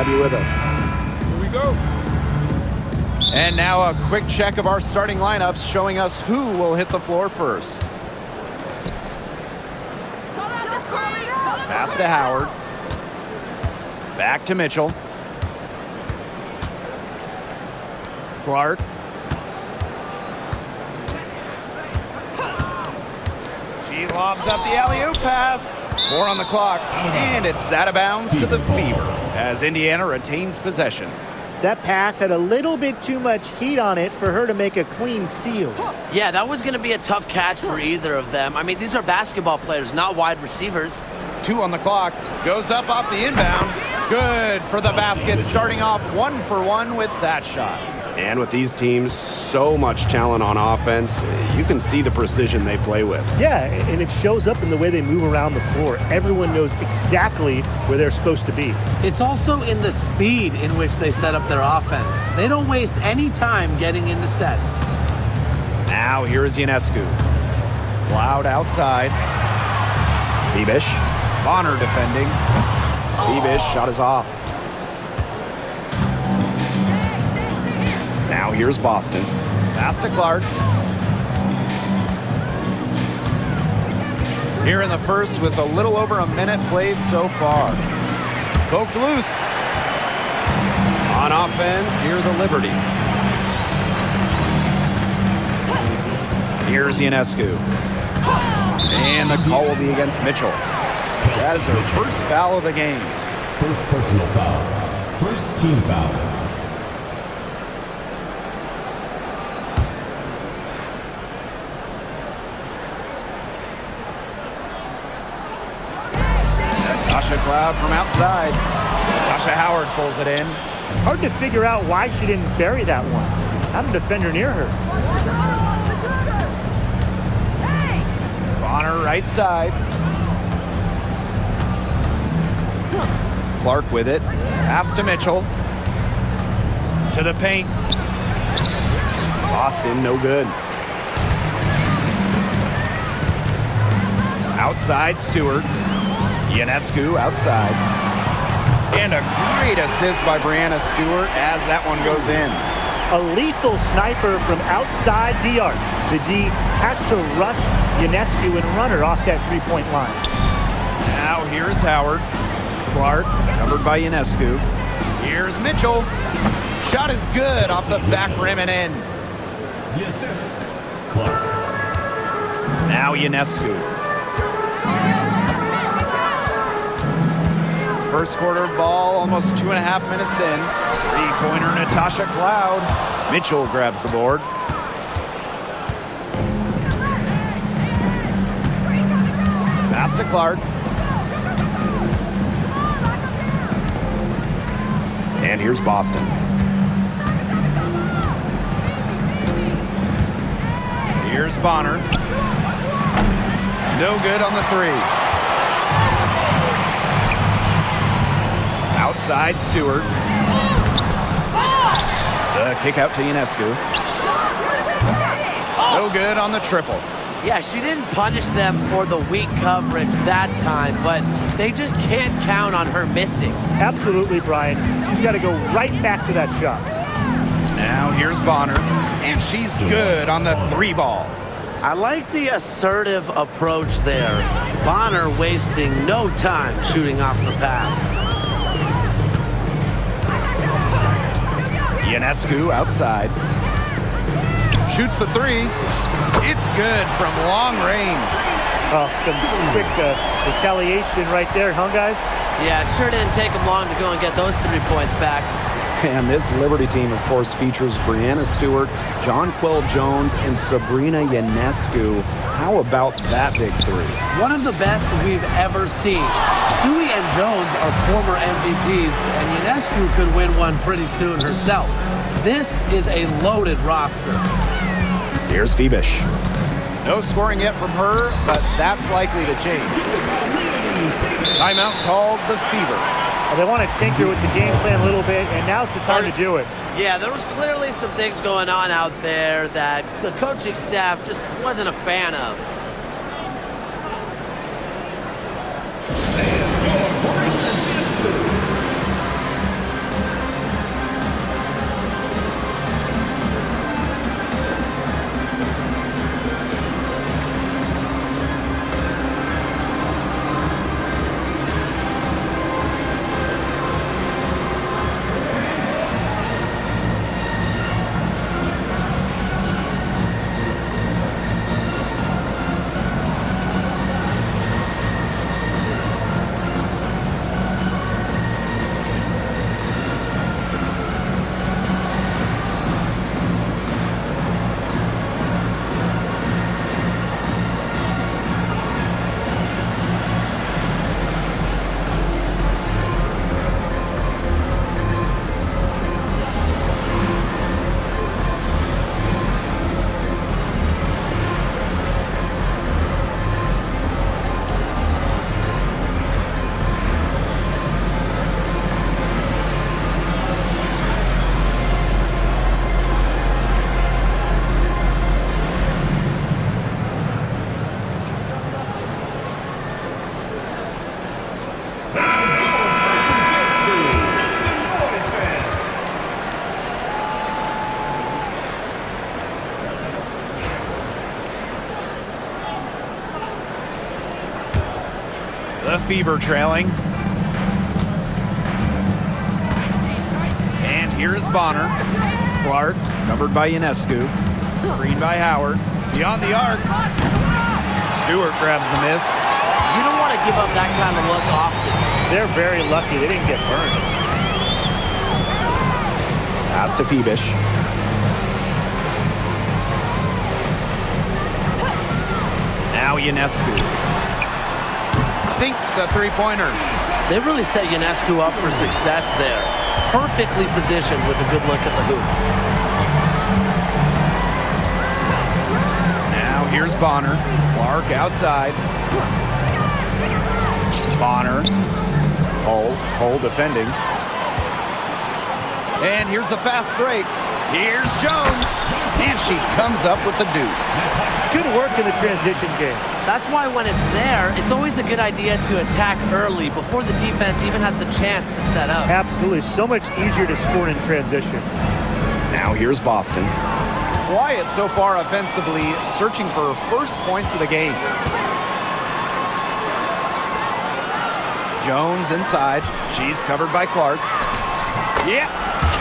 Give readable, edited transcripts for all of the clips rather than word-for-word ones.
have you with us. Here we go. And now a quick check of our starting lineups showing us who will hit the floor first. Pass to Howard. Back to Mitchell. Clark. She lobs up the alley-oop pass. 4 on the clock, and it's out of bounds to the Fever as Indiana retains possession. That pass had a little bit too much heat on it for her to make a clean steal. Yeah, that was going to be a tough catch for either of them. I mean, these are basketball players, not wide receivers. 2 on the clock, goes up off the inbound. Good for the basket, starting off 1 for 1 with that shot. And with these teams, so much talent on offense, you can see the precision they play with. Yeah, and it shows up in the way they move around the floor. Everyone knows exactly where they're supposed to be. It's also in the speed in which they set up their offense. They don't waste any time getting into sets. Now here is Ionescu. Cloud outside. Febish. Bonner defending. Febish shot is off. Now here's Boston. Pass to Clark. Here in the first with a little over a minute played so far. Poked loose. On offense, here the Liberty. Here's Ionescu. And the call will be against Mitchell. That is her first foul of the game. First personal foul. First team foul. Natasha Cloud from outside. Natasha Howard pulls it in. Hard to figure out why she didn't bury that one. Not a defender near her. Bonner right side. Clark with it. Pass to Mitchell. To the paint. Boston, no good. Outside Stewart. Ionescu outside. And a great assist by Brianna Stewart as that one goes in. A lethal sniper from outside the arc. The D has to rush Ionescu and run her off that three-point line. Now here's Howard. Clark covered by Ionescu. Here's Mitchell. Shot is good off the back rim and in. The assist, Clark. Now Ionescu. First quarter ball, almost 2.5 minutes in. Three-pointer, Natasha Cloud. Mitchell grabs the board. Pass to Clark. And here's Boston. Here's Bonner. No good on the three. Outside Stewart. The kick out to Ionescu. No good on the triple. Yeah, she didn't punish them for the weak coverage that time, but they just can't count on her missing. Absolutely, Brian. She's got to go right back to that shot. Now here's Bonner, and she's good on the three ball. I like the assertive approach there. Bonner wasting no time shooting off the pass. Ionescu outside. Shoots the three. It's good from long range. Oh, some quick retaliation right there, huh, guys? Yeah, it sure didn't take them long to go and get those 3 points back. And this Liberty team, of course, features Brianna Stewart, Jonquel Jones, and Sabrina Ionescu. How about that big three? One of the best we've ever seen. Stewie and Jones are former MVPs, and Ionescu could win one pretty soon herself. This is a loaded roster. Here's Febish. No scoring yet from her, but that's likely to change. Timeout called the Fever. Well, they want to tinker with the game plan a little bit, and now's the time to do it. Yeah, there was clearly some things going on out there that the coaching staff just wasn't a fan of. The Fever trailing. And here's Bonner. Clark, covered by Ionescu. Screen by Howard. Beyond the arc. Stewart grabs the miss. You don't want to give up that kind of look often. They're very lucky they didn't get burned. Pass to Phoebish. Now Ionescu. Sinks the three-pointer. They really set Ionescu up for success there. Perfectly positioned with a good look at the hoop. Now here's Bonner. Clark outside. Bonner. Hull defending. And here's the fast break. Here's Jones. And she comes up with the deuce. Good work in the transition game. That's why when it's there, it's always a good idea to attack early before the defense even has the chance to set up. Absolutely. So much easier to score in transition. Now here's Boston. Quiet so far offensively, searching for first points of the game. Jones inside. She's covered by Clark. Yep,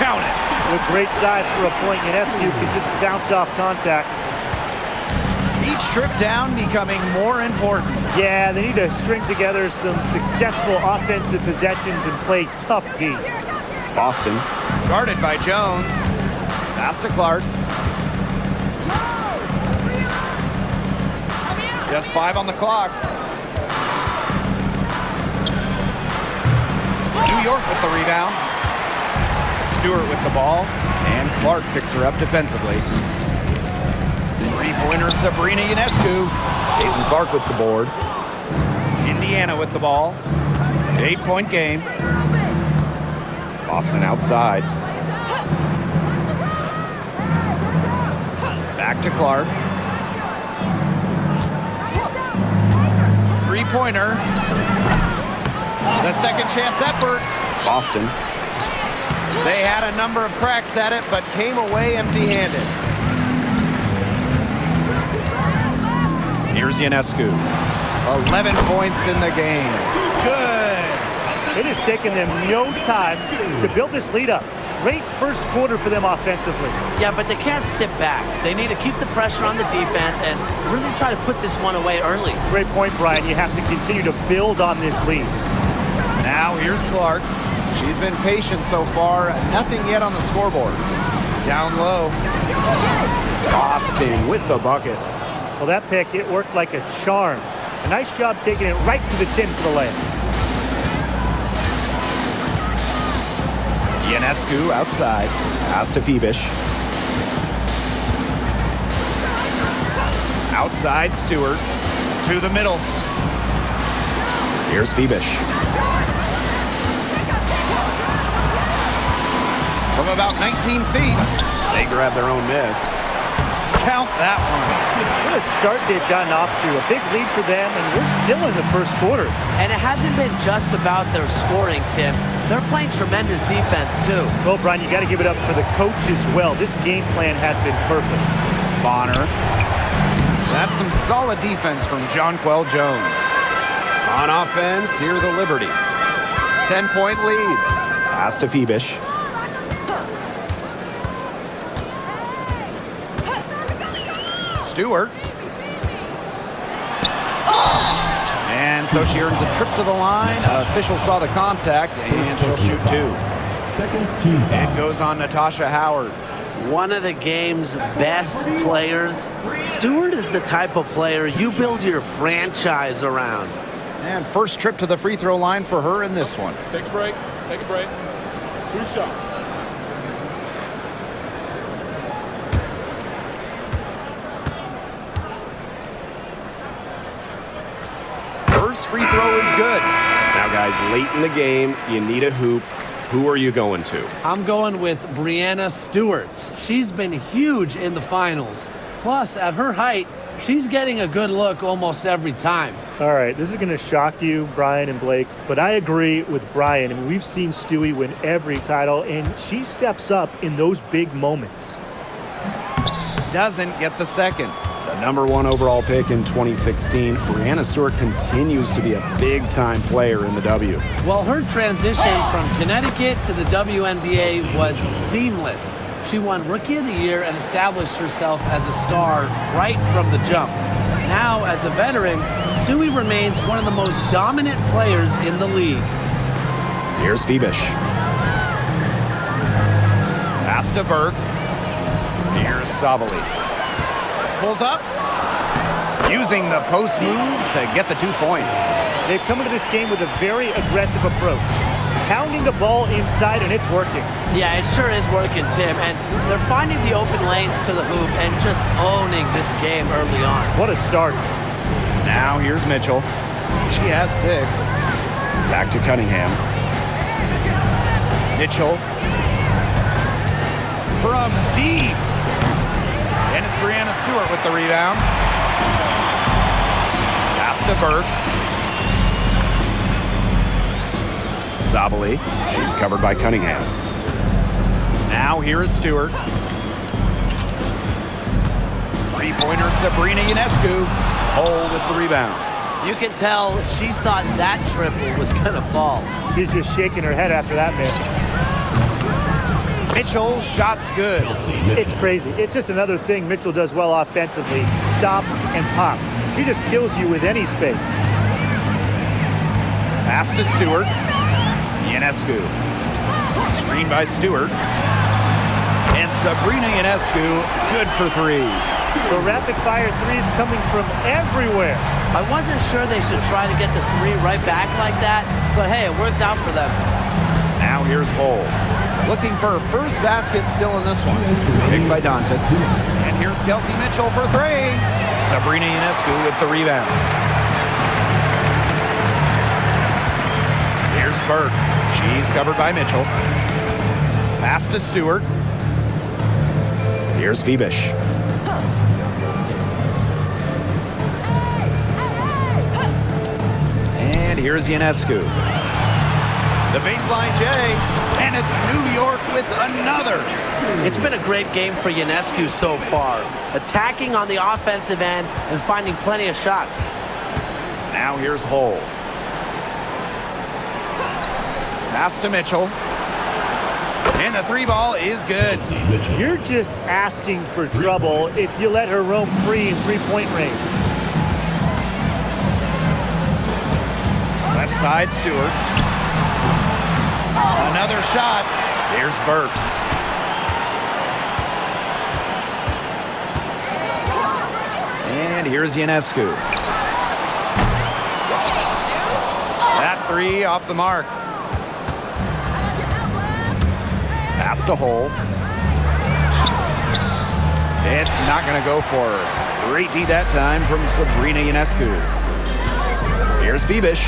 count it. With great size for a point, Ionescu can just bounce off contact. Each trip down becoming more important. Yeah, they need to string together some successful offensive possessions and play tough D. Boston. Guarded by Jones. Pass to Clark. Just 5 on the clock. New York with the rebound. Stewart with the ball. And Clark picks her up defensively. Three-pointer Sabrina Ionescu. Caitlin Clark with the board. Indiana with the ball. 8-point game. Boston outside. Back to Clark. Three-pointer. The second chance effort. Boston. They had a number of cracks at it, but came away empty-handed. Here's Ionescu. 11 points in the game. Good. It has taken them no time to build this lead up. Great first quarter for them offensively. Yeah, but they can't sit back. They need to keep the pressure on the defense and really try to put this one away early. Great point, Brian. You have to continue to build on this lead. Now here's Clark. She's been patient so far. Nothing yet on the scoreboard. Down low. Boston with the bucket. Well, that pick, it worked like a charm. A nice job taking it right to the tin for the layup. Ionescu outside. Pass to Phoebish. Outside Stewart. To the middle. Here's Phoebish. From about 19 feet. They grab their own miss. Count that one. What a start they've gotten off to. A big lead for them, and we're still in the first quarter. And it hasn't been just about their scoring, Tim. They're playing tremendous defense, too. Well, Brian, you got to give it up for the coach as well. This game plan has been perfect. Bonner. That's some solid defense from Jonquel Jones. On offense, here the Liberty. 10-point lead. Pass to Phoebish. Stewart. And so she earns a trip to the line. Official saw the contact, and she'll shoot 2. Second team foul. It goes on Natasha Howard. One of the game's best players. Stewart is the type of player you build your franchise around. And first trip to the free throw line for her in this one. Take a break. Take a break. 2 shots. First free throw is good. Now, guys, late in the game, you need a hoop. Who are you going to? I'm going with Breanna Stewart. She's been huge in the finals. Plus, at her height, she's getting a good look almost every time. All right, this is going to shock you, Brian and Blake, but I agree with Brian. I mean, we've seen Stewie win every title, and she steps up in those big moments. Doesn't get the second. The number 1 overall pick in 2016, Breanna Stewart continues to be a big-time player in the W. Well, her transition from Connecticut to the WNBA was seamless. She won Rookie of the Year and established herself as a star right from the jump. Now, as a veteran, Stewie remains one of the most dominant players in the league. Here's Phoebish. Pass to Burke. Here's Sabali. Pulls up. Using the post moves to get the 2 points. They've come into this game with a very aggressive approach. Pounding the ball inside, and it's working. Yeah, it sure is working, Tim. And they're finding the open lanes to the hoop and just owning this game early on. What a start. Now here's Mitchell. She has 6. Back to Cunningham. Mitchell from deep. And it's Breanna Stewart with the rebound. Pass to Burke. Sabali. She's covered by Cunningham. Now here is Stewart. Three-pointer Sabrina Ionescu. Hole with the rebound. You can tell she thought that triple was going to fall. She's just shaking her head after that miss. Mitchell, shot's good. It's crazy. It's just another thing Mitchell does well offensively. Stop and pop. She just kills you with any space. Pass to Stewart. Ionescu. Screen by Stewart. And Sabrina Ionescu, good for 3. The rapid-fire threes coming from everywhere. I wasn't sure they should try to get the 3 right back like that, but hey, it worked out for them. Now here's Hole. Looking for her first basket still in this one. Picked by Dantas. And here's Kelsey Mitchell for 3. Sabrina Ionescu with the rebound. Here's Burke. She's covered by Mitchell. Pass to Stewart. Here's Phoebish. And here's Ionescu. The baseline J, and it's New York with another. It's been a great game for Ionescu so far, attacking on the offensive end and finding plenty of shots. Now here's Hole. Pass to Mitchell. And the 3 ball is good. You're just asking for trouble if you let her roam free in 3-point range. Left side, Stewart. Another shot. Here's Burke. And here's Ionescu. That 3 off the mark. Pass to Hole. It's not going to go for her. Great D that time from Sabrina Ionescu. Here's Phoebish.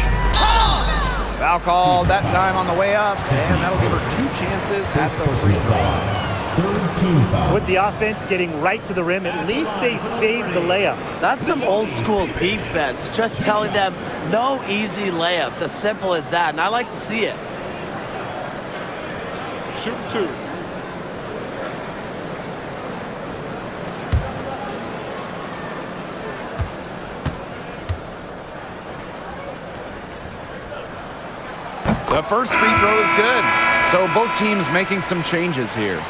Foul call that time on the way up, and that'll give her 2 chances at the free throw. Third team foul. With the offense getting right to the rim, at least they saved the layup. That's some old school defense, just telling them no easy layups, as simple as that, and I like to see it. Shoot 2. The first free throw is good, so both teams making some changes here.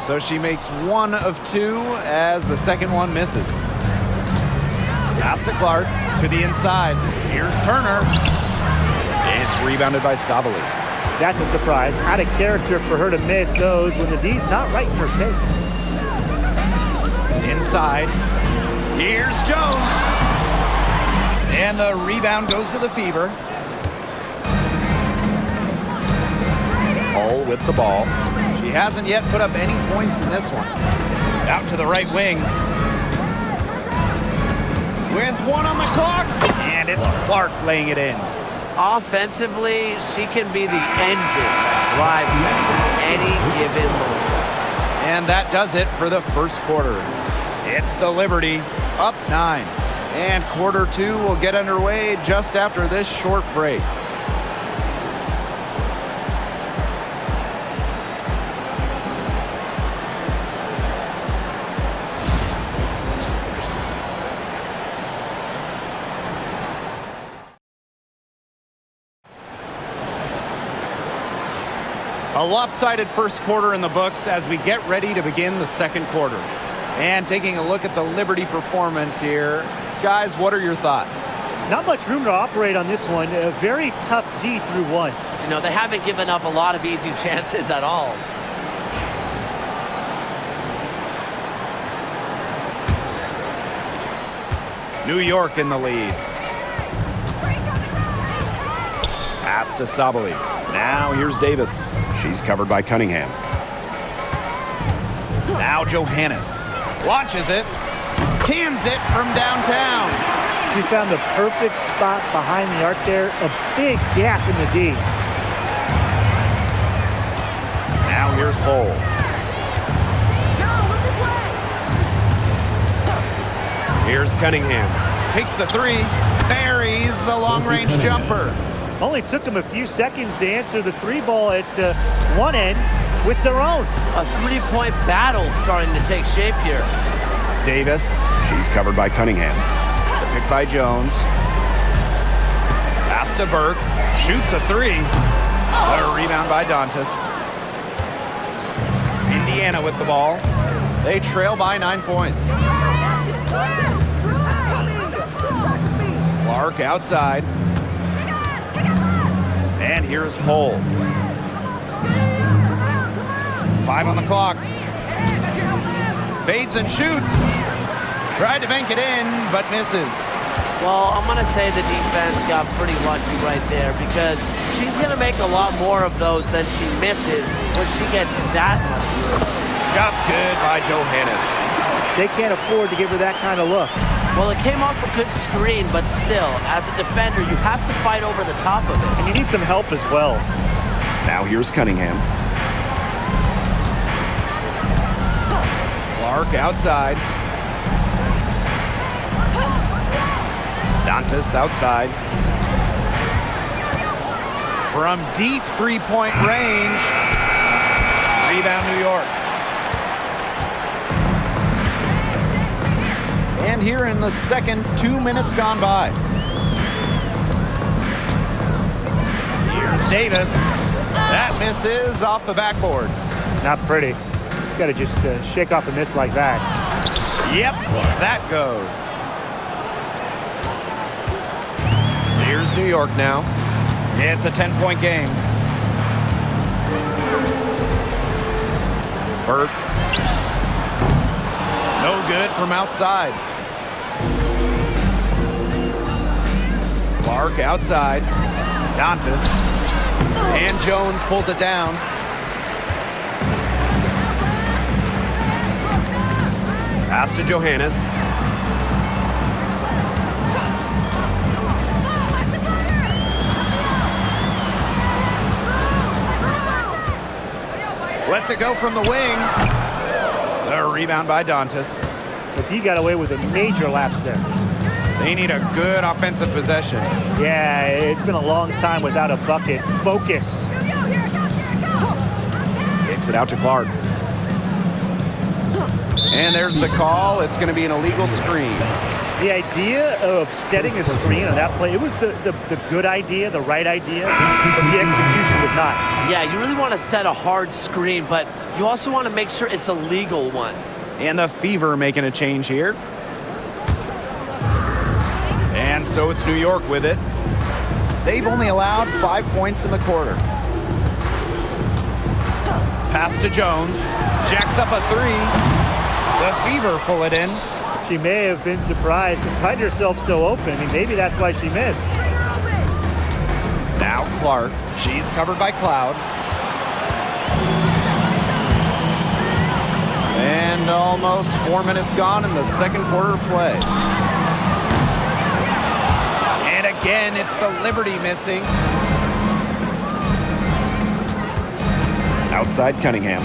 So she makes 1 of 2 as the second one misses. Pass to Clark to the inside. Here's Turner. It's rebounded by Sabali. That's a surprise. Out of character for her to miss those when the D's not right in her face. Inside. Here's Jones. And the rebound goes to the Fever. Hull with the ball. She hasn't yet put up any points in this one. Out to the right wing. With 1 on the clock. And it's Clark laying it in. Offensively, she can be the engine that drives them any given moment. And And that does it for the first quarter. It's the Liberty up 9. And quarter 2 will get underway just after this short break. A lopsided first quarter in the books as we get ready to begin the second quarter. And taking a look at the Liberty performance here, guys, what are your thoughts? Not much room to operate on this one. A very tough D through 1. You know, they haven't given up a lot of easy chances at all. New York in the lead. Pass to Sabali. Now here's Davis. She's covered by Cunningham. Now Johannes. Launches it. Cans it from downtown. She found the perfect spot behind the arc there. A big gap in the D. Now here's Hull. Here's Cunningham. Takes the 3. Buries the long-range jumper. Only took them a few seconds to answer the 3 ball at one end with their own. A 3-point battle starting to take shape here. Davis. She's covered by Cunningham. The pick by Jones. Pass to Burke. Shoots a 3. A rebound by Dantas. Indiana with the ball. They trail by 9 points. Clark outside. And here's Hull. 5 on the clock. Fades and shoots. Tried to bank it in, but misses. Well, I'm going to say the defense got pretty lucky right there because she's going to make a lot more of those than she misses when she gets that much room. Shot's good by Johannes. They can't afford to give her that kind of look. Well, it came off a good screen, but still, as a defender, you have to fight over the top of it. And you need some help as well. Now here's Cunningham. Clark outside. Dantas outside. From deep three-point range. Rebound New York. And here in the second, 2 minutes gone by. Here's Davis. That misses off the backboard. Not pretty. You got to just shake off a miss like that. Yep, that goes. Here's New York now. It's a 10-point game. Burke. No good from outside. Clark outside. Dantas. And Jones pulls it down. Pass to Johannes. Lets it go from the wing. The rebound by Dantas. But he got away with a major lapse there. They need a good offensive possession. Yeah, it's been a long time without a bucket. Focus. Kicks it out to Clark. And there's the call. It's going to be an illegal screen. The idea of setting a screen on that play, it was the good idea, the right idea, but the execution was not. Yeah, you really want to set a hard screen, but you also want to make sure it's a legal one. And the Fever making a change here. And so it's New York with it. They've only allowed 5 points in the quarter. Pass to Jones. Jacks up a 3. The Fever pull it in. She may have been surprised to find herself so open. I mean, maybe that's why she missed. Now Clark. She's covered by Cloud. And almost 4 minutes gone in the second quarter play. And again, it's the Liberty missing. Outside Cunningham.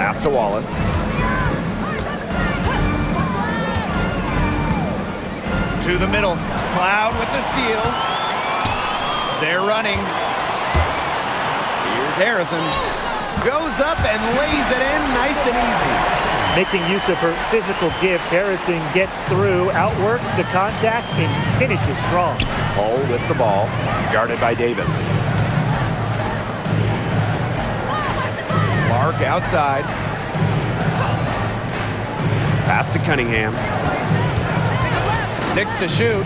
Pass to Wallace. To the middle. Cloud with the steal. They're running. Here's Harrison. Goes up and lays it in nice and easy. Making use of her physical gifts, Harrison gets through, outworks the contact, and finishes strong. Hull with the ball, guarded by Davis. Clark outside. Pass to Cunningham. 6 to shoot.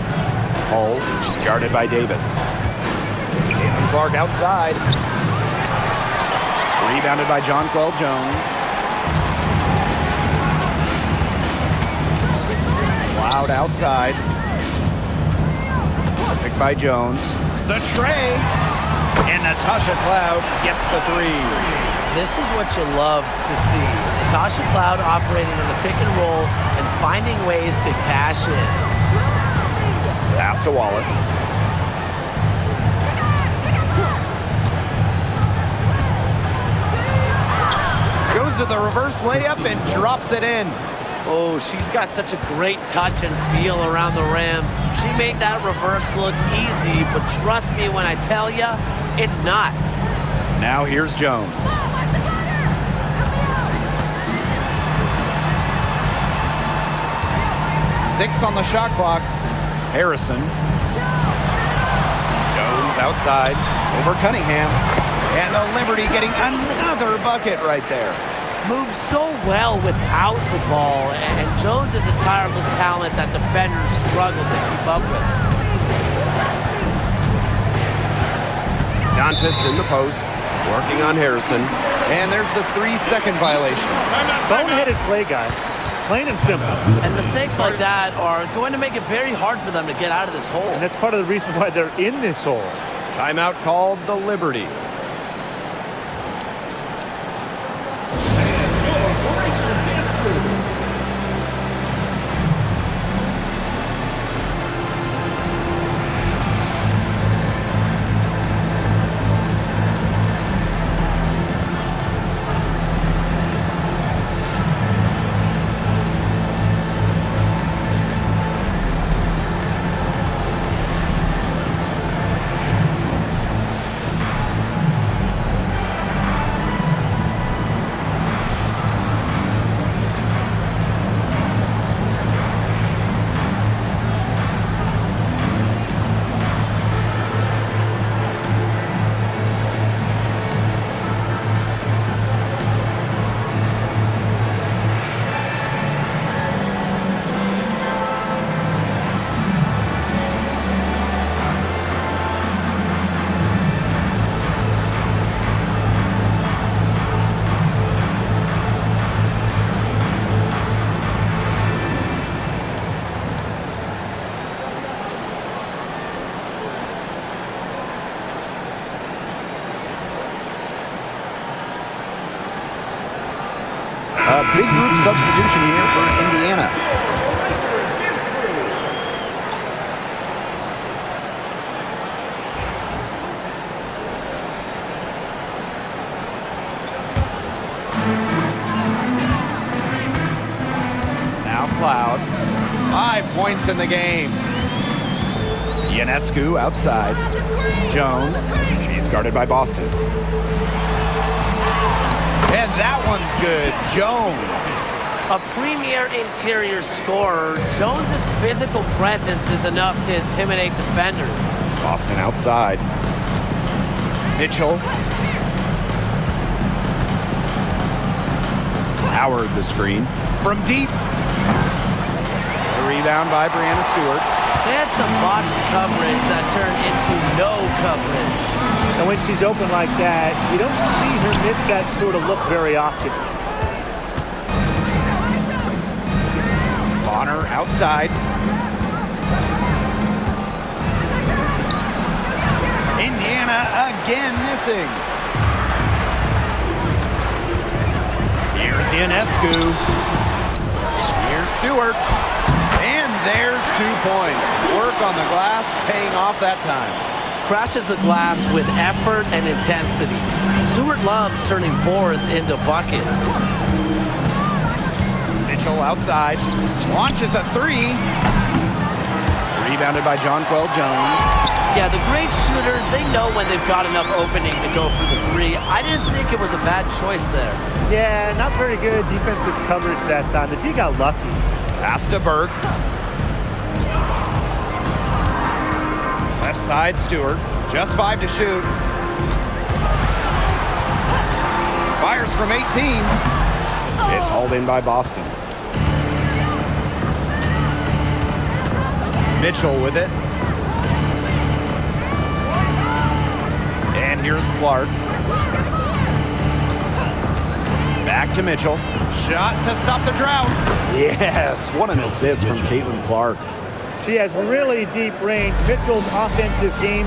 Hull, guarded by Davis. Caitlin Clark outside. Rebounded by Jonquel Jones. Cloud outside. Picked by Jones. The tray. And Natasha Cloud gets the 3. This is what you love to see. Natasha Cloud operating in the pick and roll and finding ways to cash in. Pass to Wallace. Goes to the reverse layup and drops it in. Oh, she's got such a great touch and feel around the rim. She made that reverse look easy, but trust me when I tell you, it's not. Now here's Jones. Six on the shot clock. Harrison. Jones outside. Over Cunningham. And the Liberty getting another bucket right there. Moves so well without the ball, and Jones is a tireless talent that defenders struggle to keep up with. Dantas in the post, working on Harrison. And there's the 3-second violation. Boneheaded play, guys. Plain and simple. And mistakes like that are going to make it very hard for them to get out of this hole. And that's part of the reason why they're in this hole. Timeout called the Liberty. A big group substitution here for Indiana. Now Cloud. 5 points in the game. Ionescu outside. Jones. She's guarded by Boston. And that one's good. Jones. A premier interior scorer, Jones's physical presence is enough to intimidate defenders. Boston outside. Mitchell. Howard the screen. From deep. A rebound by Brianna Stewart. They had some botched coverage that turned into no coverage. And when she's open like that, you don't see her miss that sort of look very often. Bonner outside. Indiana again missing. Here's Ionescu. Here's Stewart. And there's 2 points. Work on the glass paying off that time. crashes the glass with effort and intensity. Stewart loves turning boards into buckets. Mitchell outside, launches a three. Rebounded by Jonquel Jones. Yeah, the great shooters, they know when they've got enough opening to go for the three. I didn't think it was a bad choice there. Yeah, not very good defensive coverage that time. The D got lucky. Pass to Burke. Left side, Stewart. Just 5 to shoot. Fires from 18. It's hauled in by Boston. Mitchell with it. And here's Clark. Back to Mitchell. Shot to stop the drought. Yes, what an assist from Caitlin Clark. She has really deep range. Mitchell's offensive game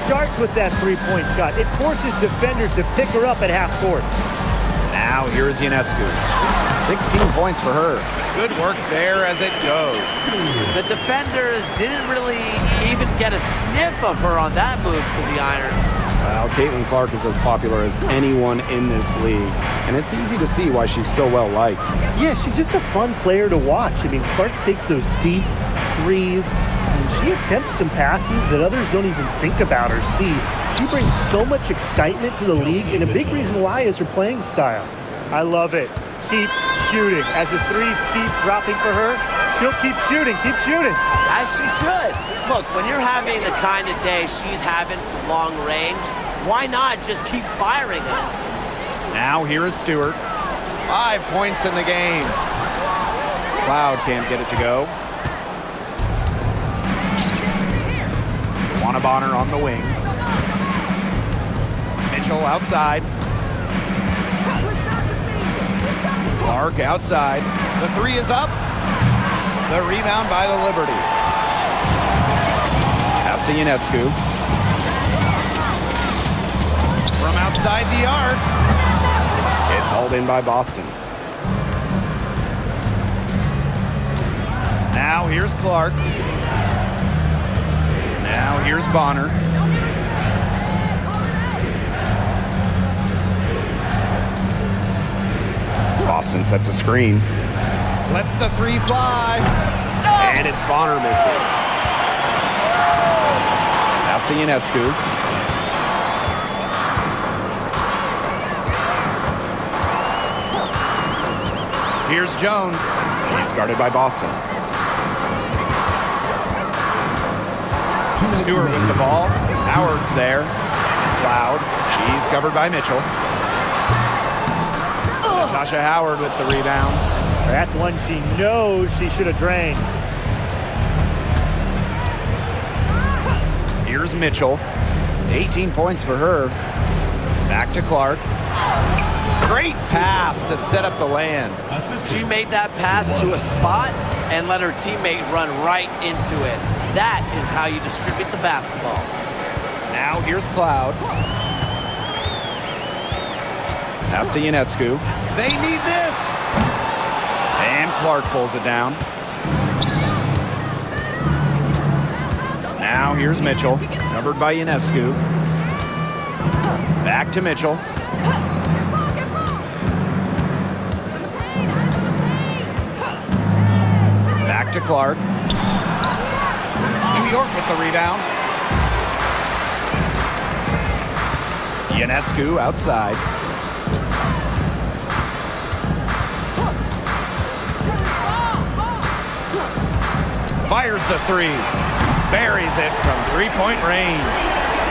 starts with that three-point shot. It forces defenders to pick her up at half court. Now here's Ionescu. 16 points for her. Good work there as it goes. The defenders didn't really even get a sniff of her on that move to the iron. Well, Caitlin Clark is as popular as anyone in this league, and it's easy to see why she's so well liked. Yeah, she's just a fun player to watch. I mean, Clark takes those deep threes, and she attempts some passes that others don't even think about or see. She brings so much excitement to the league, and a big reason why is her playing style. I love it. Keep shooting. As the threes keep dropping for her, she'll keep shooting, keep shooting. As she should. Look, when you're having the kind of day she's having from long range, why not just keep firing it? Now here is Stewart. 5 points in the game. Cloud can't get it to go. Bonner on the wing. Mitchell outside. Clark outside. The three is up. The rebound by the Liberty. Pass to Ionescu. From outside the arc. It's hauled in by Boston. Now here's Clark. Now here's Bonner. Boston sets a screen. Lets the three fly. And it's Bonner missing. Pass to Ionescu. Here's Jones. She's guarded by Boston. Stewart with the ball. Howard's there. Cloud. She's covered by Mitchell. Natasha Howard with the rebound. That's one she knows she should have drained. Here's Mitchell. 18 points for her. Back to Clark. Great pass to set up the land. She made that pass to a spot and let her teammate run right into it. That is how you distribute the basketball. Now here's Cloud. Pass to Ionescu. They need this. And Clark pulls it down. Now here's Mitchell. Covered by Ionescu. Back to Mitchell. Back to Clark. New York with the rebound. Ionescu outside. Fires the three. Buries it from three-point range.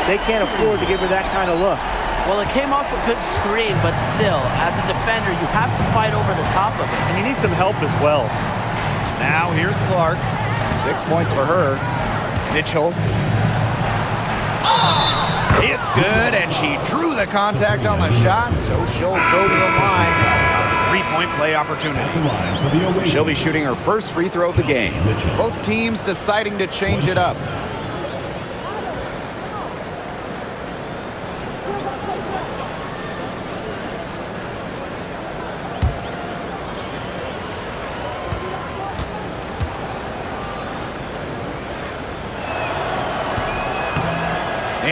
They can't afford to give her that kind of look. Well, it came off a good screen, but still, as a defender, you have to fight over the top of it. And you need some help as well. Now here's Clark. 6 points for her. Mitchell. It's good, and she drew the contact on the shot, so she'll go to the line. Three-point play opportunity. She'll be shooting her first free throw of the game. Both teams deciding to change it up.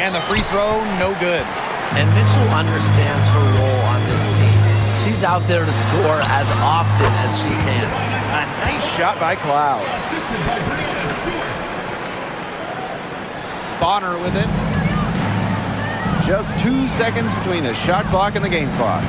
And the free throw, no good. And Mitchell understands her role on this team. She's out there to score as often as she can. A nice shot by Cloud. Bonner with it. Just 2 seconds between the shot clock and the game clock.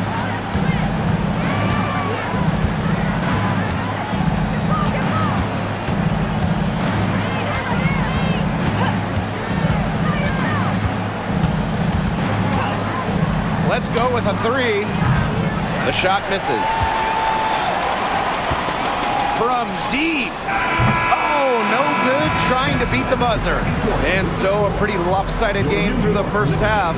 Let's go with a three. The shot misses. From deep. Oh, no good, trying to beat the buzzer. And so a pretty lopsided game through the first half.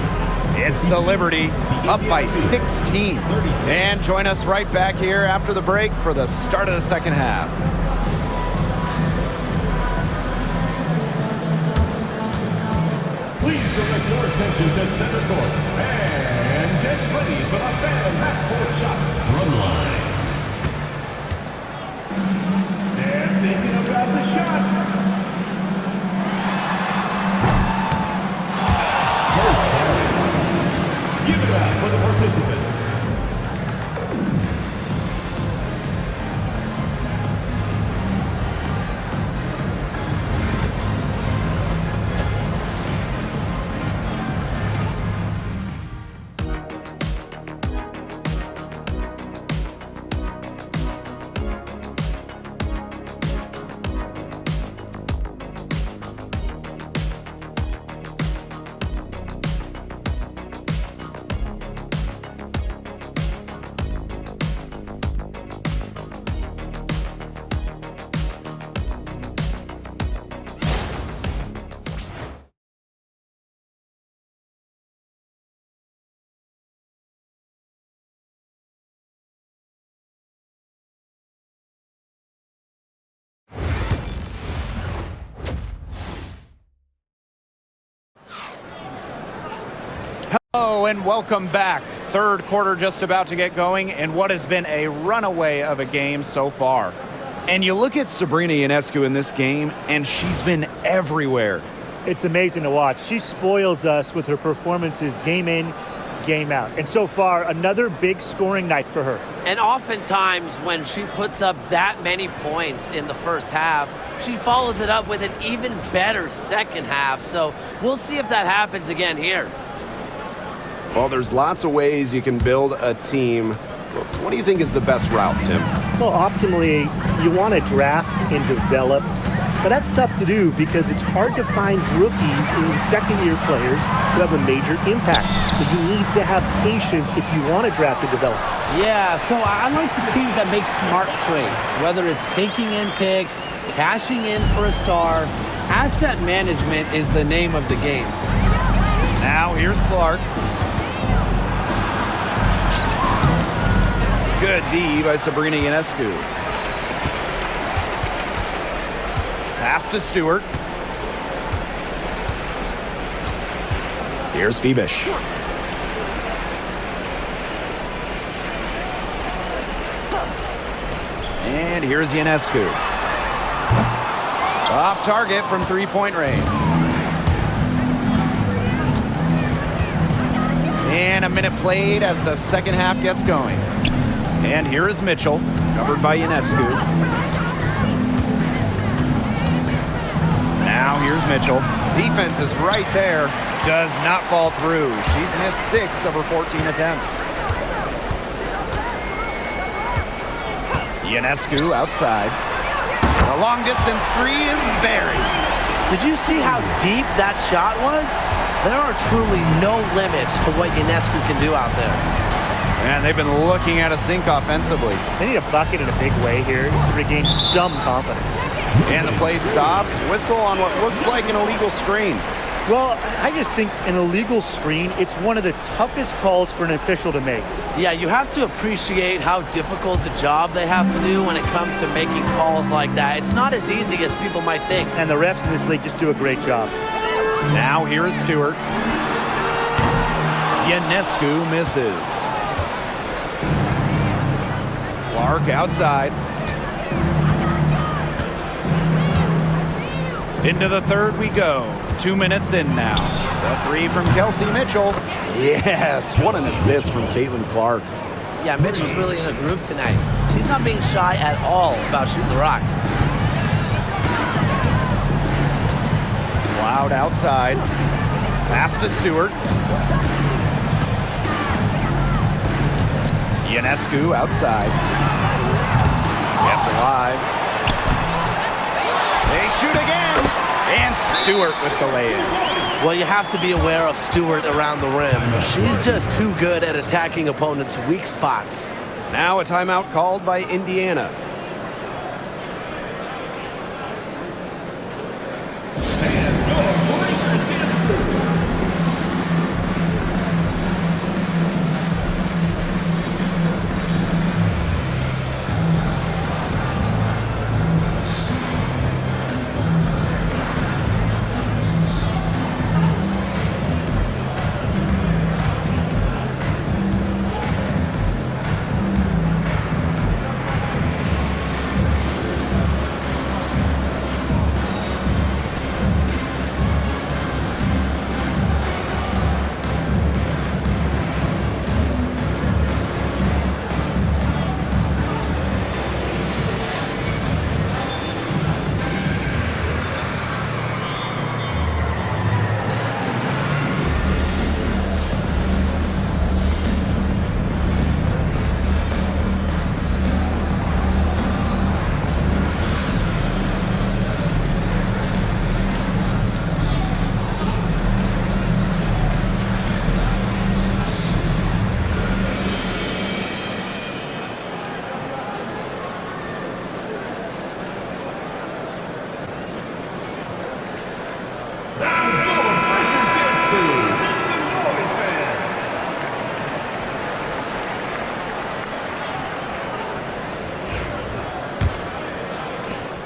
It's the Liberty, up by 16. And join us right back here after the break for the start of the second half. Please direct your attention to center court. And get ready for the fan half-court shot drum line. They're thinking about the shot. So sorry. Give it up for the participants. Hello and welcome back. Third quarter just about to get going, and what has been a runaway of a game so far. And you look at Sabrina Ionescu in this game, and she's been everywhere. It's amazing to watch. She spoils us with her performances game in, game out. And so far, another big scoring night for her. And oftentimes when she puts up that many points in the first half, she follows it up with an even better second half. So we'll see if that happens again here. Well, there's lots of ways you can build a team. What do you think is the best route, Tim? Well, optimally, you want to draft and develop, but that's tough to do because it's hard to find rookies and second-year players who have a major impact. So you need to have patience if you want to draft and develop. Yeah, so I like the teams that make smart trades, whether it's taking in picks, cashing in for a star. Asset management is the name of the game. Now here's Clark. Good D by Sabrina Ionescu. Pass to Stewart. Here's Febish. And here's Ionescu. Off target from three-point range. And a minute played as the second half gets going. And here is Mitchell, covered by Ionescu. Now here's Mitchell. Defense is right there. Does not fall through. She's missed 6 of her 14 attempts. Ionescu outside. A long distance three is buried. Did you see how deep that shot was? There are truly no limits to what Ionescu can do out there. And they've been looking at a sink offensively. They need a bucket in a big way here to regain some confidence. And the play stops. Whistle on what looks like an illegal screen. Well, I just think an illegal screen, it's one of the toughest calls for an official to make. Yeah, you have to appreciate how difficult a job they have to do when it comes to making calls like that. It's not as easy as people might think. And the refs in this league just do a great job. Now here is Stewart. Ionescu misses. Clark outside. Into the third we go. 2 minutes in now. The three from Kelsey Mitchell. Yes, what an assist from Caitlin Clark. Yeah, Mitchell's really in a groove tonight. She's not being shy at all about shooting the rock. Cloud outside. Pass to Stewart. Ionescu outside. Kept alive. They shoot again. And Stewart with the lay-in. Well, you have to be aware of Stewart around the rim. She's just too good at attacking opponents' weak spots. Now a timeout called by Indiana.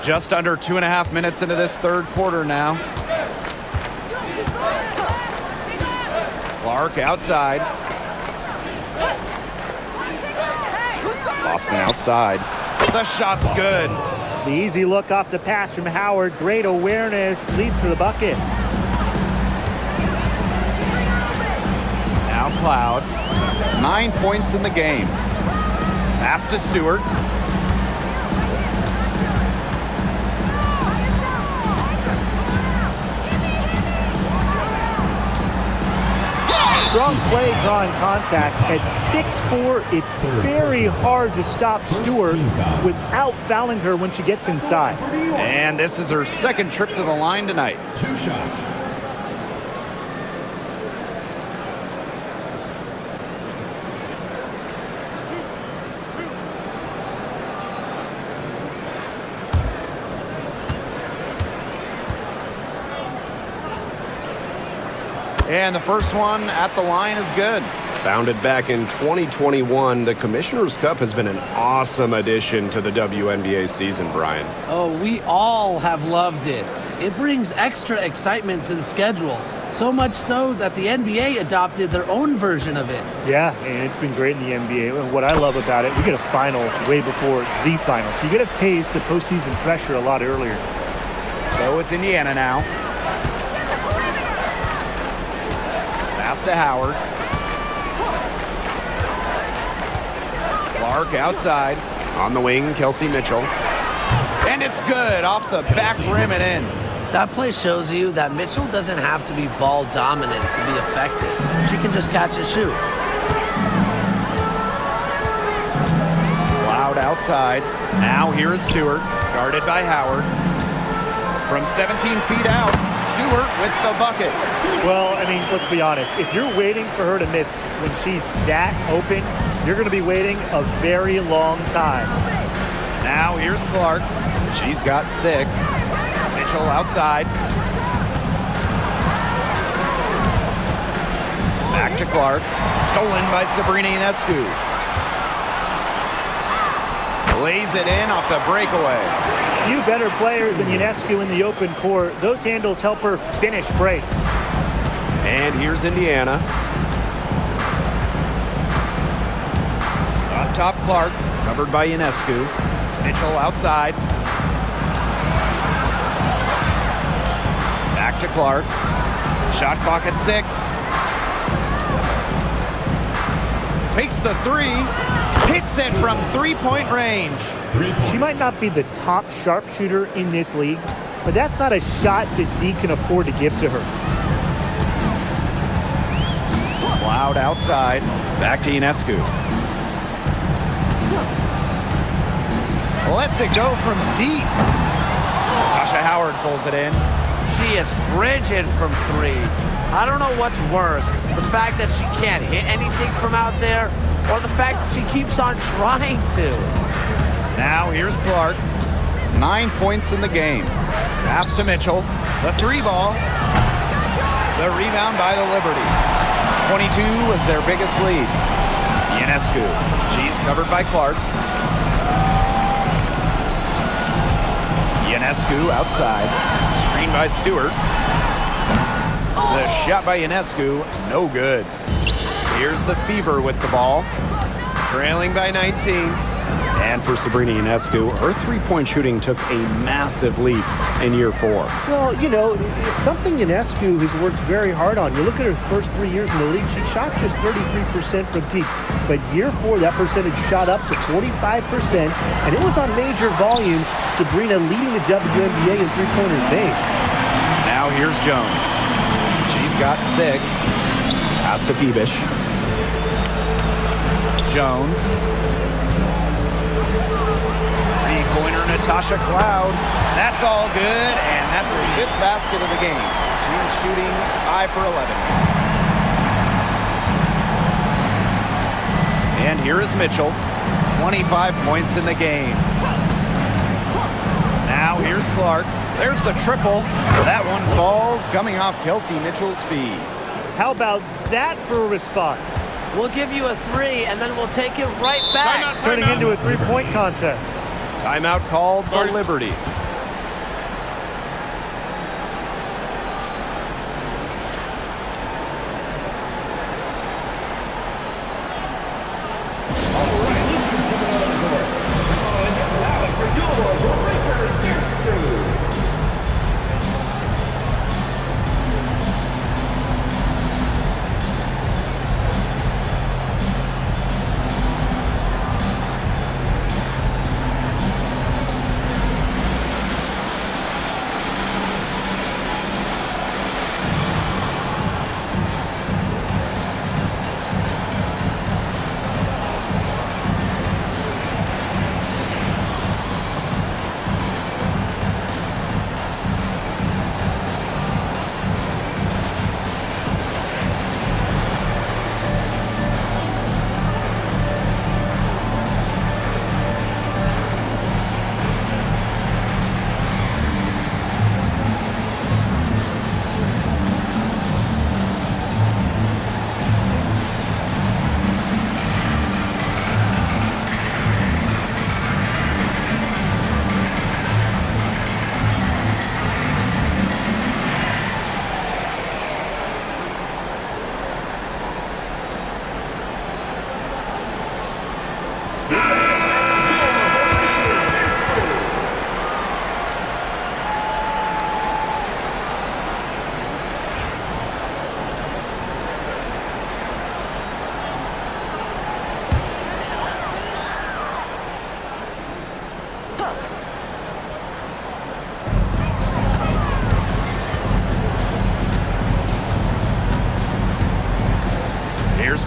Just under 2.5 minutes into this third quarter now. Clark outside. Boston outside. The shot's good. The easy look off the pass from Howard. Great awareness. Leads to the bucket. Now Cloud. 9 points in the game. Pass to Stewart. Strong play drawing contact. At 6'4", it's very hard to stop Stewart without fouling her when she gets inside. And this is her second trip to the line tonight. 2 shots. And the first one at the line is good. Founded back in 2021, the Commissioner's Cup has been an awesome addition to the WNBA season, Brian. Oh, we all have loved it. It brings extra excitement to the schedule. So much so that the NBA adopted their own version of it. Yeah, and it's been great in the NBA. And what I love about it, we get a final way before the final. So you get a taste of postseason pressure a lot earlier. So it's Indiana now. Pass to Howard. Clark outside. On the wing, Kelsey Mitchell. And it's good off the back rim and in. That play shows you that Mitchell doesn't have to be ball dominant to be effective. She can just catch and shoot. Loud outside. Now here is Stewart, guarded by Howard. From 17 feet out, Stewart with the bucket. Well, I mean, let's be honest. If you're waiting for her to miss when she's that open, you're going to be waiting a very long time. Now here's Clark. She's got 6. Mitchell outside. Back to Clark. Stolen by Sabrina Ionescu. Lays it in off the breakaway. Few better players than Ionescu in the open court. Those handles help her finish breaks. And here's Indiana. Up top, Clark. Covered by Ionescu. Mitchell outside. Back to Clark. Shot clock at 6. Takes the 3. Hits it from three-point range. 3 points. She might not be the top sharpshooter in this league, but that's not a shot that D can afford to give to her. Loud outside. Back to Ionescu. Lets it go from deep. Tasha Howard pulls it in. She is frigid from 3. I don't know what's worse, the fact that she can't hit anything from out there, or the fact that she keeps on trying to. Now here's Clark. 9 points in the game. Pass to Mitchell. The 3 ball. The rebound by the Liberty. 22 was their biggest lead. Ionescu. She's covered by Clark. Ionescu outside. Screen by Stewart. The shot by Ionescu, no good. Here's the Fever with the ball. Trailing by 19. And for Sabrina Ionescu, her three-point shooting took a massive leap in year 4. Well, you know, it's something Ionescu has worked very hard on. You look at her first 3 years in the league, she shot just 33% from deep. But year 4, that percentage shot up to 45%, and it was on major volume. Sabrina leading the WNBA in three-pointers made. Now here's Jones. She's got 6. Pass to Febish. Jones. Three-pointer Natasha Cloud. That's all good, and that's her 5th basket of the game. She's shooting 5 for 11. And here is Mitchell. 25 points in the game. Now here's Clark. There's the triple. That one falls, coming off Kelsey Mitchell's feet. How about that for a response? We'll give you a 3, and then we'll take it right back. Turning into a three-point contest. Timeout called the Liberty.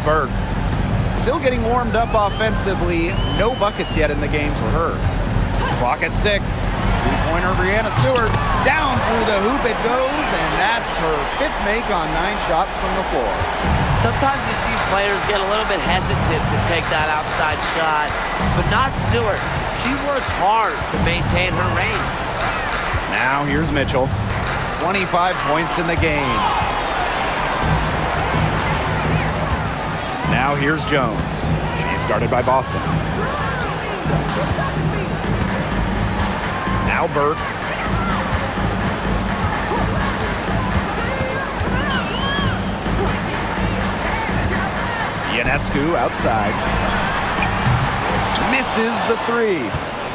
Berg. Still getting warmed up offensively. No buckets yet in the game for her. Clock at 6. Three-pointer Brianna Stewart. Down through the hoop it goes, and that's her 5th make on 9 shots from the floor. Sometimes you see players get a little bit hesitant to take that outside shot, but not Stewart. She works hard to maintain her range. Now here's Mitchell. 25 points in the game. Now here's Jones. She's guarded by Boston. Now Burke. Ionescu outside. Misses the 3.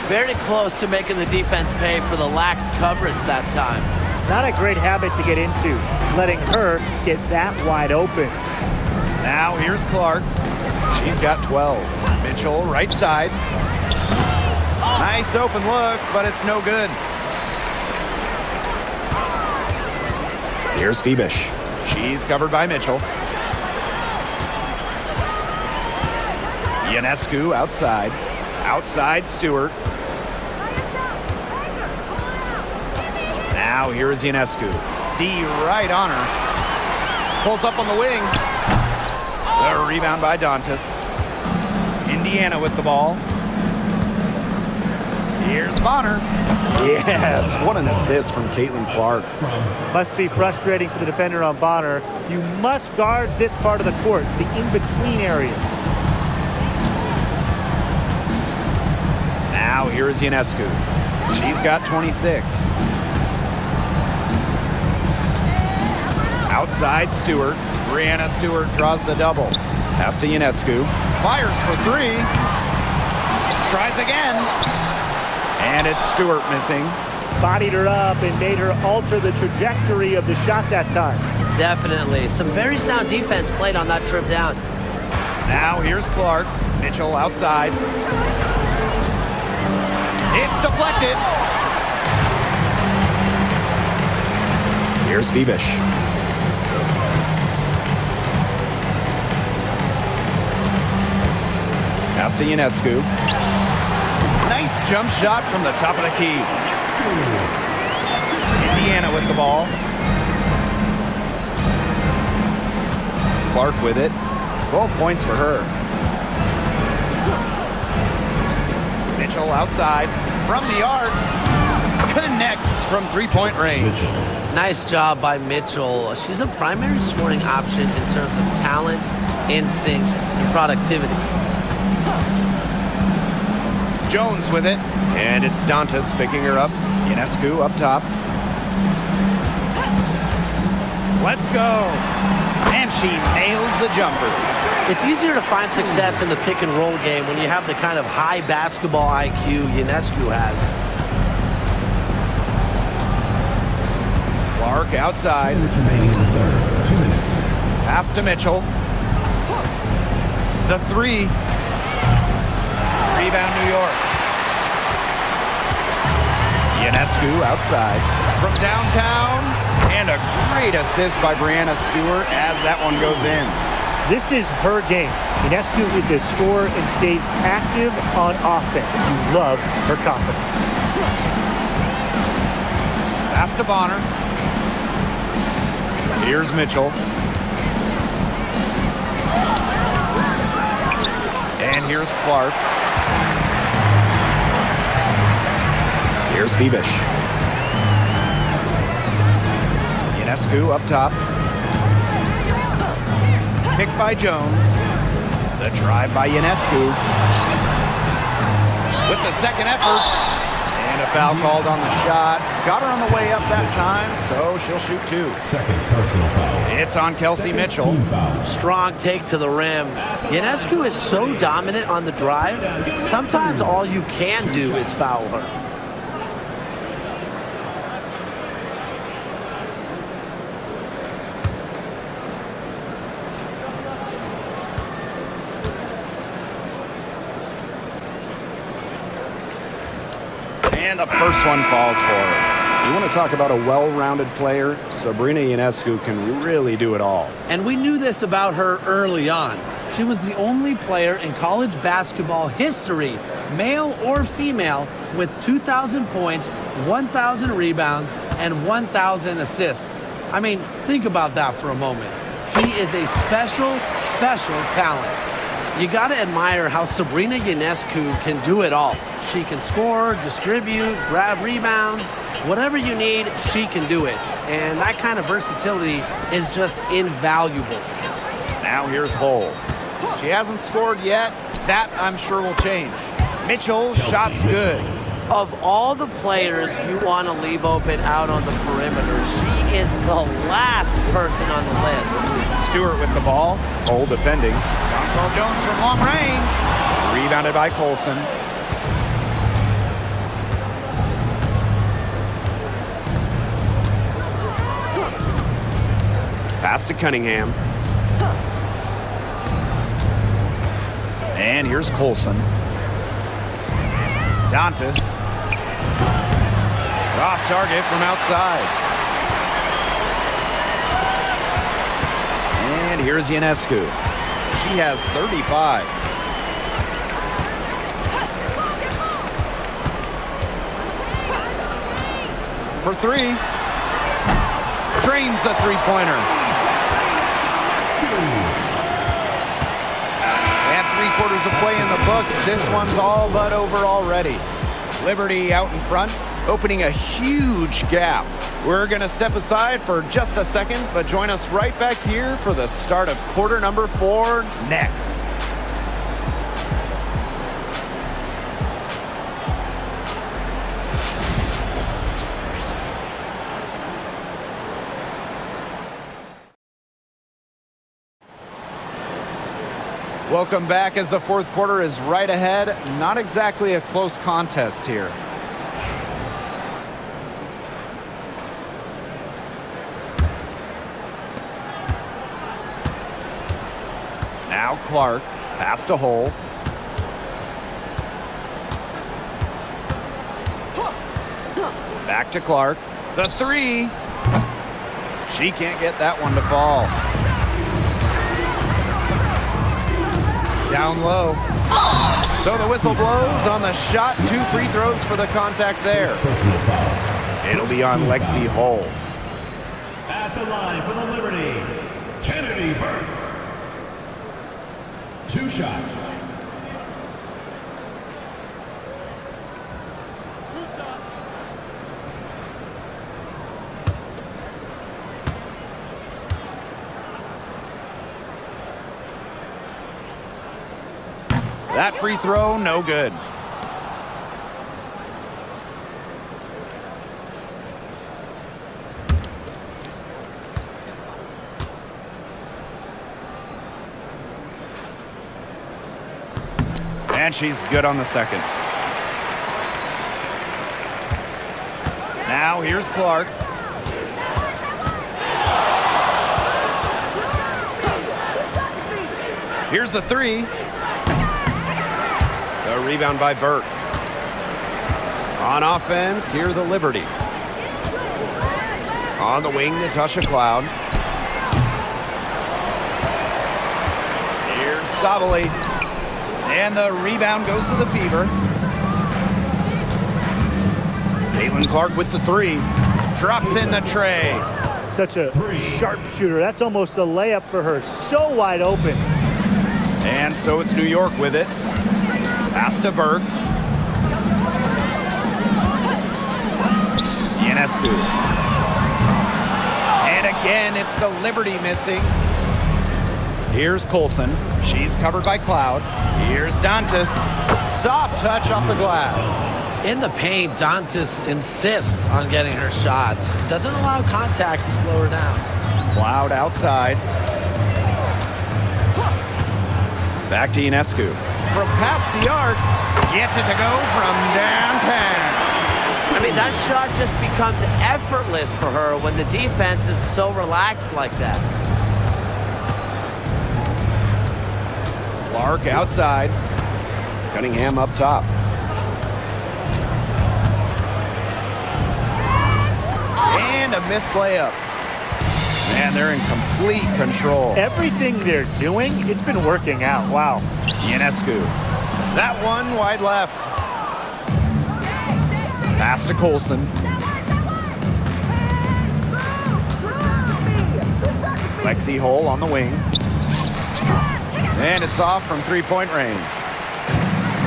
Very close to making the defense pay for the lax coverage that time. Not a great habit to get into, letting her get that wide open. Now here's Clark. She's got 12. Mitchell, right side. Nice open look, but it's no good. Here's Phoebish. She's covered by Mitchell. Ionescu outside. Outside Stewart. Now here is Ionescu. D right on her. Pulls up on the wing. The rebound by Dantas. Indiana with the ball. Here's Bonner. Yes, what an assist from Caitlin Clark. Must be frustrating for the defender on Bonner. You must guard this part of the court, the in-between area. Now here is Ionescu. She's got 26. Outside Stewart. Brianna Stewart draws the double. Pass to Ionescu. Fires for three. Tries again. And it's Stewart missing. Bodied her up and made her alter the trajectory of the shot that time. Definitely. Some very sound defense played on that trip down. Now here's Clark. Mitchell outside. It's deflected. Here's Phoebish. Pass to Ionescu. Nice jump shot from the top of the key. Indiana with the ball. Clark with it. 12 points for her. Mitchell outside. From the arc. Connects from three-point range. Nice job by Mitchell. She's a primary scoring option in terms of talent, instincts, and productivity. Jones with it. And it's Dantas picking her up. Ionescu up top. Let's go. And she nails the jumper. It's easier to find success in the pick and roll game when you have the kind of high basketball IQ Ionescu has. Clark outside. Remaining in the third. 2 minutes. Pass to Mitchell. The three. Rebound New York. Ionescu outside. From downtown. And a great assist by Brianna Stewart as that one goes in. This is her game. Ionescu is a scorer and stays active on offense. You love her confidence. Pass to Bonner. Here's Mitchell. And here's Clark. Here's Phoebish. Ionescu up top. Pick by Jones. The drive by Ionescu. With the second effort. And a foul called on the shot. Got her on the way up that time, so she'll shoot two. Second personal foul. It's on Kelsey Second Mitchell. team foul. Strong take to the rim. Ionescu is so dominant on the drive, sometimes all you can do is foul her. And the first one falls for her. You want to talk about a well-rounded player? Sabrina Ionescu can really do it all. And we knew this about her early on. She was the only player in college basketball history, male or female, with 2,000 points, 1,000 rebounds, and 1,000 assists. I mean, think about that for a moment. She is a special, special talent. You got to admire how Sabrina Ionescu can do it all. She can score, distribute, grab rebounds. Whatever you need, she can do it. And that kind of versatility is just invaluable. Now here's Hull. She hasn't scored yet. That, I'm sure, will change. Mitchell, shot's good. Of all the players you want to leave open out on the perimeter, she is the last person on the list. Stewart with the ball. Hull defending. Jonquel Jones from long range. Rebounded by Colson. Pass to Cunningham. And here's Colson. Dantas. Off target from outside. And here's Ionescu. She has 35. For three. Drains the three-pointer. And 3/4 of play in the books. This one's all but over already. Liberty out in front, opening a huge gap. We're going to step aside for just a second, but join us right back here for the start of quarter number 4 next. Welcome back as the fourth quarter is right ahead. Not exactly a close contest here. Now Clark, pass to Hull. Back to Clark. The three. She can't get that one to fall. Down low. So the whistle blows on the shot. 2 free throws for the contact there. It'll be on Lexi Hull. At the line for the Liberty, Kennedy Burke. 2 shots. That free throw, no good. And she's good on the second. Now here's Clark. Here's the three. A rebound by Burke. On offense, here the Liberty. On the wing, Natasha Cloud. Here's Sabali. And the rebound goes to the Fever. Caitlin Clark with the three. Drops in the tray. Such a sharp shooter. That's almost a layup for her. So wide open. And so it's New York with it. Pass to Burke. Ionescu. And again, it's the Liberty missing. Here's Colson. She's covered by Cloud. Here's Dantas. Soft touch off the glass. In the paint, Dantas insists on getting her shot. Doesn't allow contact to slow her down. Cloud outside. Back to Ionescu. From past the arc, gets it to go from downtown. I mean, that shot just becomes effortless for her when the defense is so relaxed like that. Clark outside. Cunningham up top. And a missed layup. Man, they're in complete control. Everything they're doing, it's been working out. Wow. Ionescu. That one wide left. Pass to Colson. Lexi Hull on the wing. And it's off from three-point range.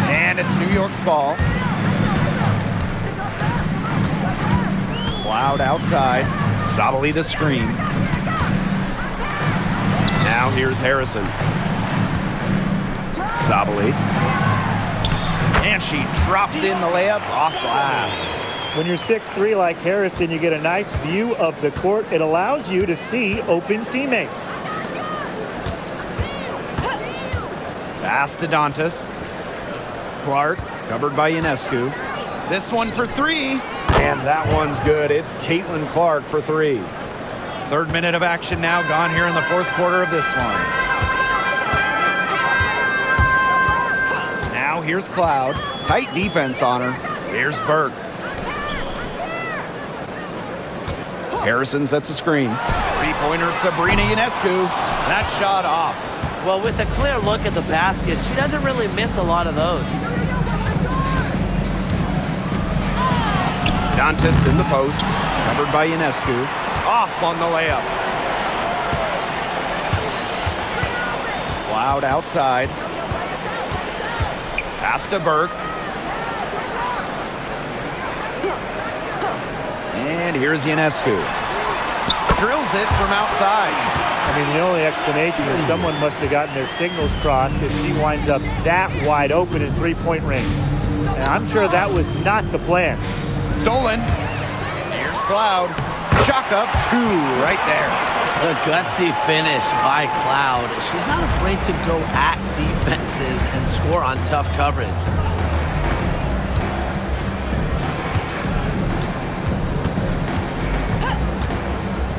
And it's New York's ball. Cloud outside. Sabali the screen. Now here's Harrison. Sabali. And she drops in the layup off glass. When you're 6'3" like Harrison, you get a nice view of the court. It allows you to see open teammates. Pass to Dantas. Clark, covered by Ionescu. This one for three. And that one's good. It's Caitlin Clark for three. Third minute of action now gone here in the fourth quarter of this one. Now here's Cloud. Tight defense on her. Here's Burke. Harrison sets a screen. Three-pointer, Sabrina Ionescu. That shot off. Well, with a clear look at the basket, she doesn't really miss a lot of those. Dantas in the post. Covered by Ionescu. Off on the layup. Cloud outside. Pass to Burke. And here's Ionescu. Drills it from outside. I mean, the only explanation is someone must have gotten their signals crossed because she winds up that wide open in three-point range. And I'm sure that was not the plan. Stolen. Here's Cloud. Chalk up two right there. The gutsy finish by Cloud. She's not afraid to go at defenses and score on tough coverage.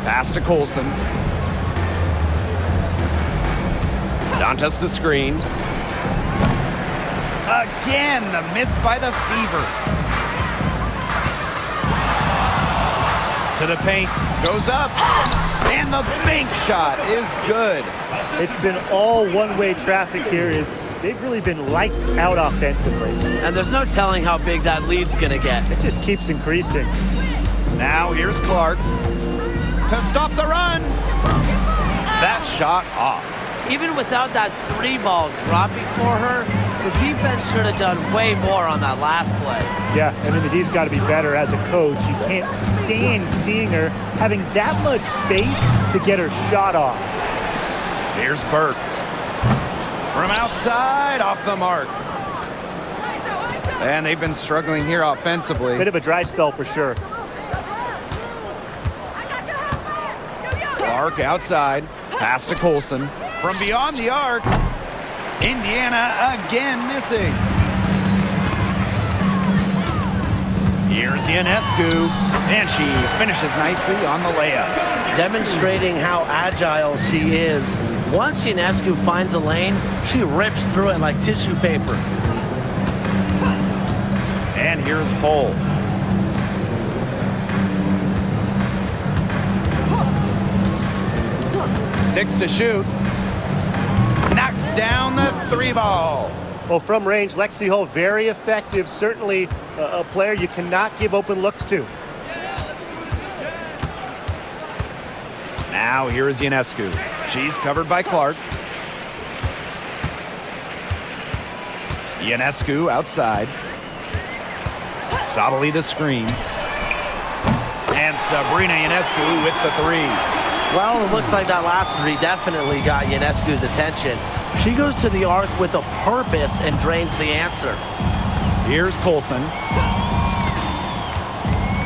Pass to Colson. Dantas the screen. Again, the miss by the Fever. To the paint, goes up, and the bank shot is good. It's been all one-way traffic here. They've really been lights out offensively. And there's no telling how big that lead's gonna get. It just keeps increasing. Now here's Clark to stop the run. That shot off. Even without that three ball dropping for her, the defense should have done way more on that last play. Yeah, I mean, he's got to be better as a coach. You can't stand seeing her having that much space to get her shot off. Here's Burke. From outside, off the mark. And they've been struggling here offensively. Bit of a dry spell for sure. Clark outside. Pass to Colson. From beyond the arc. Indiana again missing. Here's Ionescu, and she finishes nicely on the layup. Demonstrating how agile she is. Once Ionescu finds a lane, she rips through it like tissue paper. And here's Cole. Six to shoot. Knocks down the three ball. Well, from range, Lexi Hull, very effective. Certainly a player you cannot give open looks to. Now here is Ionescu. She's covered by Clark. Ionescu outside. Sabali the screen. And Sabrina Ionescu with the three. Well, it looks like that last three definitely got Ionescu's attention. She goes to the arc with a purpose and drains the answer. Here's Colson.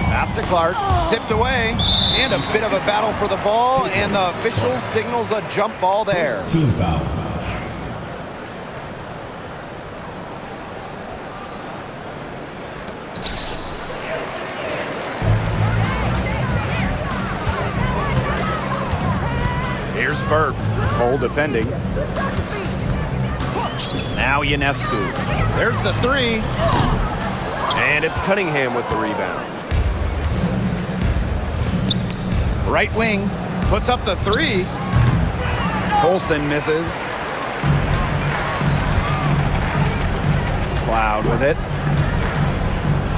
Pass to Clark. Tipped away. And a bit of a battle for the ball. And the official signals a jump ball there. Team foul. Here's Burke. Cole defending. Now Ionescu. There's the three. And it's Cunningham with the rebound. Right wing. Puts up the three. Colson misses. Cloud with it.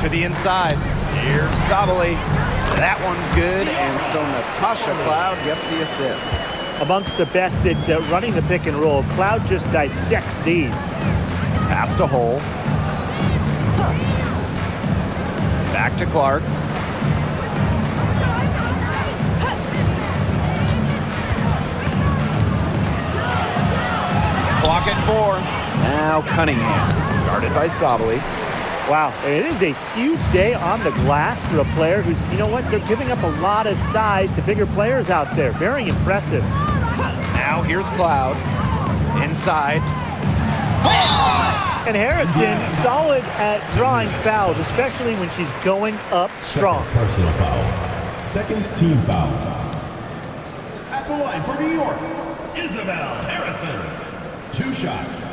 To the inside. Here's Sabali. That one's good. And so Natasha Cloud gets the assist. Amongst the best at running the pick and roll, Cloud just dissects these. Pass to Hull. Back to Clark. Clock at 4. Now Cunningham. Guarded by Sabali. Wow, it is a huge day on the glass for a player who's, you know what, they're giving up a lot of size to bigger players out there. Very impressive. Now here's Cloud. Inside. And Harrison, solid at drawing fouls, especially when she's going up strong. Personal foul. Second team foul. At the line for New York, Isabel Harrison. 2 shots.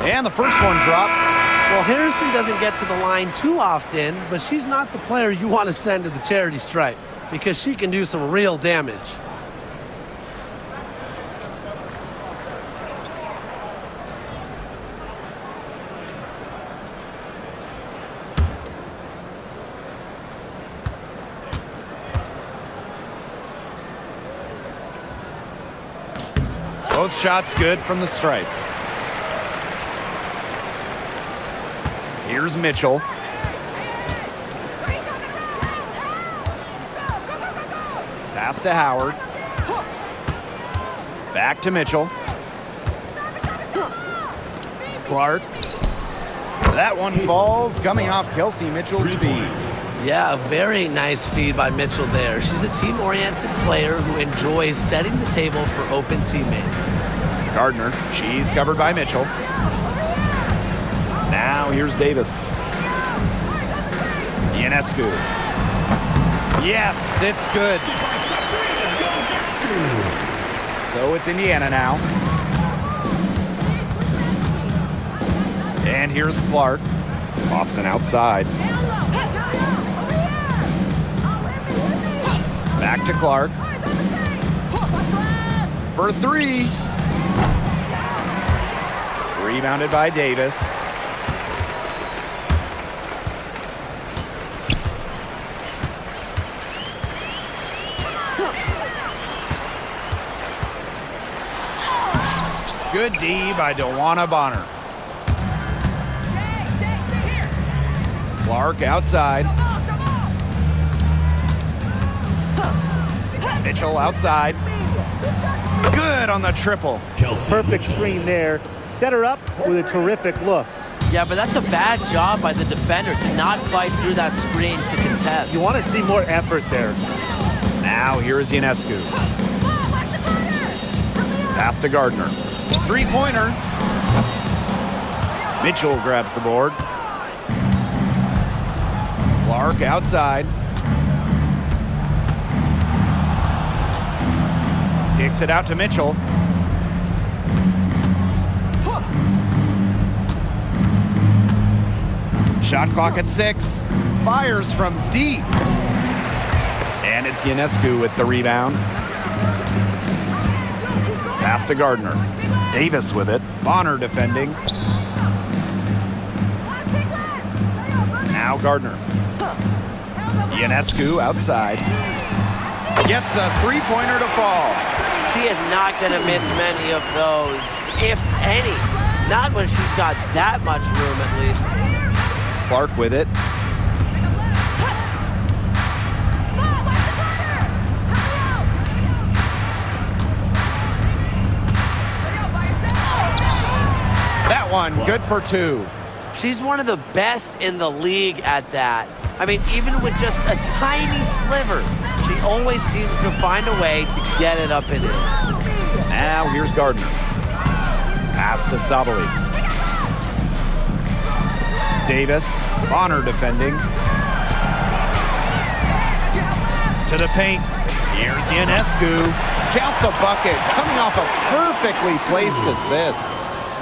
And the first one drops. Well, Harrison doesn't get to the line too often, but she's not the player you want to send to the charity stripe because she can do some real damage. Both shots good from the stripe. Here's Mitchell. Pass to Howard. Back to Mitchell. Clark. That one falls, coming off Kelsey Mitchell's feet. Yeah, a very nice feed by Mitchell there. She's a team-oriented player who enjoys setting the table for open teammates. Gardner, she's covered by Mitchell. Now here's Davis. Ionescu. Yes, it's good. So it's Indiana now. And here's Clark. Boston outside. Back to Clark. For 3. Rebounded by Davis. Good D by Dewana Bonner. Clark outside. Mitchell outside. Good on the triple. Perfect screen there. Set her up with a terrific look. Yeah, but that's a bad job by the defender to not fight through that screen to contest. You want to see more effort there. Now here's Ionescu. Pass to Gardner. 3-pointer. Mitchell grabs the board. Clark outside. Kicks it out to Mitchell. Shot clock at 6. Fires from deep. And it's Ionescu with the rebound. Pass to Gardner. Davis with it. Bonner defending. Now Gardner. Ionescu outside. Gets a 3-pointer to fall. She is not going to miss many of those, if any. Not when she's got that much room, at least. Clark with it. That one, good for 2. She's one of the best in the league at that. I mean, even with just a tiny sliver, she always seems to find a way to get it up in it. Now here's Gardner. Pass to Sabali. Davis, Bonner defending. To the paint. Here's Ionescu. Count the bucket, coming off a perfectly placed assist.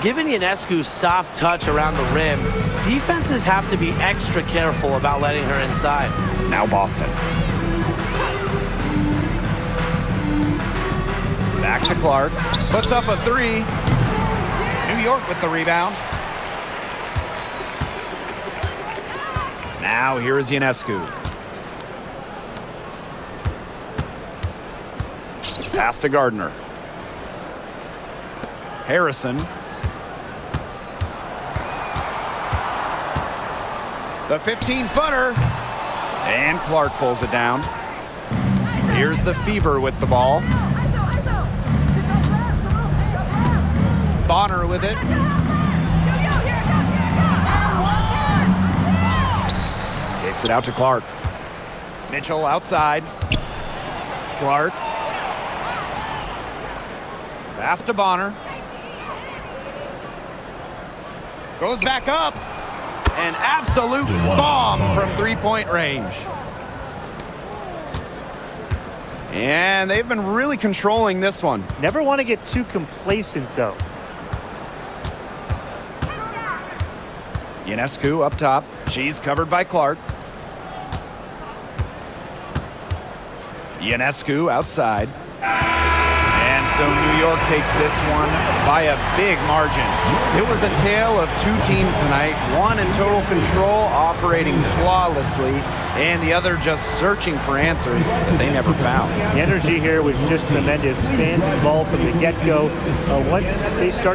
Given Ionescu's soft touch around the rim, defenses have to be extra careful about letting her inside. Now Boston. Back to Clark. Puts up a 3. New York with the rebound. Now here is Ionescu. Pass to Gardner. Harrison. The 15-footer. And Clark pulls it down. Here's the Fever with the ball. Bonner with it. Kicks it out to Clark. Mitchell outside. Clark. Pass to Bonner. Goes back up. An absolute bomb from three-point range. And they've been really controlling this one. Never want to get too complacent, though. Ionescu up top. She's covered by Clark. Ionescu outside. And so New York takes this one by a big margin. It was a tale of two teams tonight, one in total control, operating flawlessly, and the other just searching for answers that they never found. The energy here was just tremendous. Fans involved from the get-go. Once they started